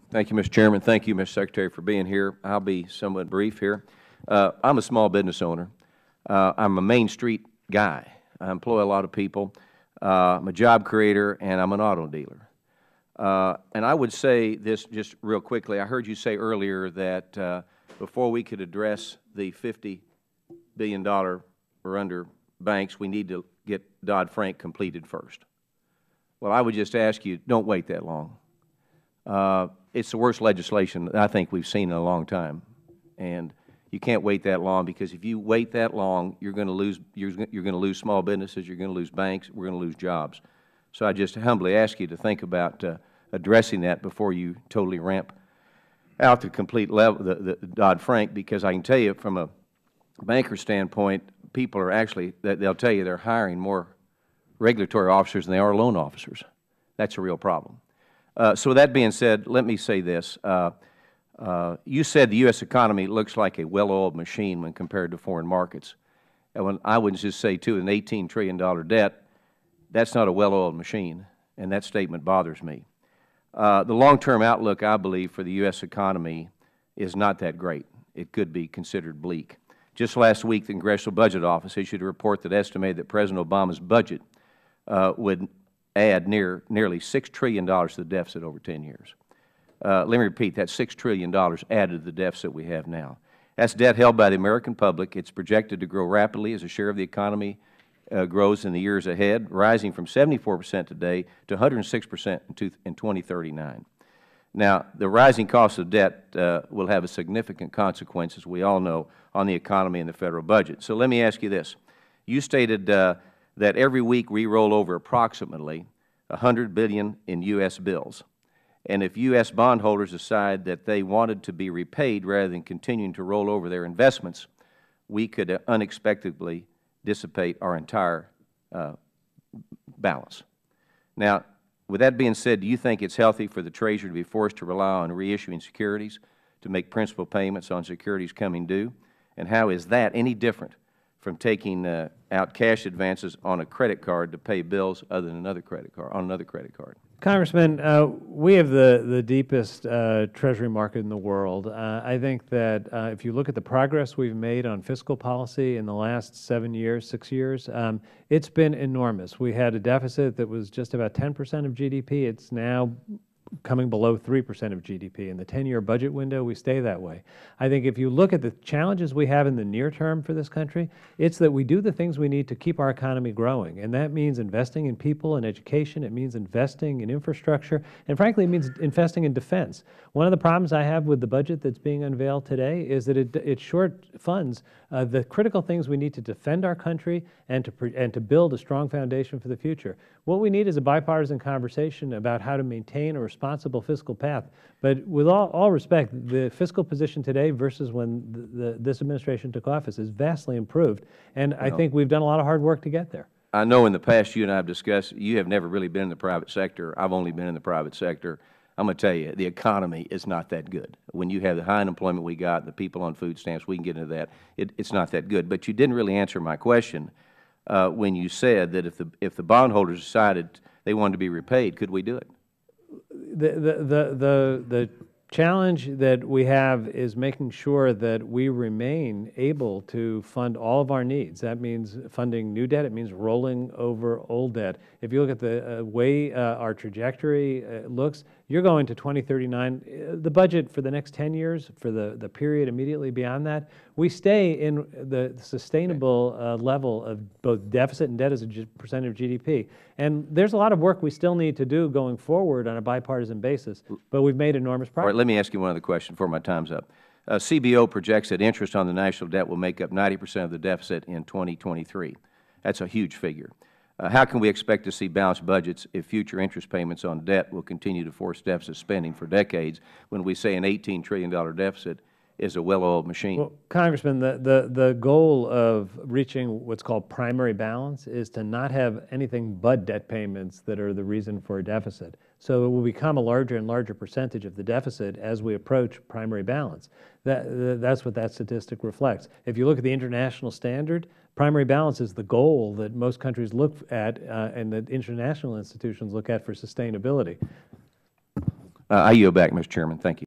Thank you, Mr. Chairman. Thank you, Mr. Secretary, for being here. I'll be somewhat brief here. I'm a small business owner. I'm a Main Street guy. I employ a lot of people. I'm a job creator, and I'm an auto dealer. And I would say this just real quickly. I heard you say earlier that before we could address the $50 billion or under banks, we need to get Dodd-Frank completed first. Well, I would just ask you, don't wait that long. It's the worst legislation that I think we've seen in a long time, and you can't wait that long, because if you wait that long, you're going to lose small businesses, you're going to lose banks, we're going to lose jobs. So I just humbly ask you to think about addressing that before you totally ramp out the complete level, the Dodd-Frank, because I can tell you from a banker standpoint, people are actually, they'll tell you they're hiring more regulatory officers than they are loan officers. That's a real problem. So with that being said, let me say this. You said the U.S. economy looks like a well-oiled machine when compared to foreign markets. And when I would just say, too, an $18 trillion debt, that's not a well-oiled machine, and that statement bothers me. The long-term outlook, I believe, for the U.S. economy is not that great. It could be considered bleak. Just last week, the Congressional Budget Office issued a report that estimated that President Obama's budget would add nearly $6 trillion to the deficit over 10 years. Let me repeat, that's $6 trillion added to the deficit we have now. That's debt held by the American public. It's projected to grow rapidly as a share of the economy grows in the years ahead, rising from 74% today to 106% in 2039. Now, the rising cost of debt will have a significant consequence, as we all know, on the economy and the Federal budget. So let me ask you this. You stated that every week we roll over approximately $100 billion in U.S. bills. And if U.S. bondholders decide that they wanted to be repaid rather than continuing to roll over their investments, we could unexpectedly dissipate our entire balance. Now, with that being said, do you think it's healthy for the Treasury to be forced to rely on reissuing securities to make principal payments on securities coming due? And how is that any different from taking out cash advances on a credit card to pay bills other than another credit card, on another credit card? Congressman, we have the deepest Treasury market in the world. I think that if you look at the progress we've made on fiscal policy in the last 6 years, it's been enormous. We had a deficit that was just about 10% of GDP. It's now coming below 3% of GDP. In the 10-year budget window, we stay that way. I think if you look at the challenges we have in the near term for this country, it's that we do the things we need to keep our economy growing. And that means investing in people and education. It means investing in infrastructure. And frankly, it means investing in defense. One of the problems I have with the budget that's being unveiled today is that it short funds the critical things we need to defend our country and to build a strong foundation for the future. What we need is a bipartisan conversation about how to maintain a responsible fiscal path. But with all respect, the fiscal position today versus when this administration took office is vastly improved. And I think we've done a lot of hard work to get there. I know in the past you and I have discussed, you have never really been in the private sector. I've only been in the private sector. I'm going to tell you, the economy is not that good. When you have the high unemployment we got, the people on food stamps, we can get into that. It's not that good. But you didn't really answer my question when you said that if the bondholders decided they wanted to be repaid, could we do it? The challenge that we have is making sure that we remain able to fund all of our needs. That means funding new debt. It means rolling over old debt. If you look at the way our trajectory looks, you're going to 2039. The budget for the next 10 years, for the period immediately beyond that, we stay in the sustainable level of both deficit and debt as a percent of GDP. And there's a lot of work we still need to do going forward on a bipartisan basis, but we've made enormous progress. All right, let me ask you one other question before my time's up. CBO projects that interest on the national debt will make up 90% of the deficit in 2023. That's a huge figure. How can we expect to see balanced budgets if future interest payments on debt will continue to force deficit spending for decades when we say an $18 trillion deficit is a well-oiled machine? Well, Congressman, the goal of reaching what's called primary balance is to not have anything but debt payments that are the reason for a deficit. So it will become a larger and larger percentage of the deficit as we approach primary balance. That's what that statistic reflects. If you look at the international standard, primary balance is the goal that most countries look at and that international institutions look at for sustainability. I yield back, Mr. Chairman. Thank you.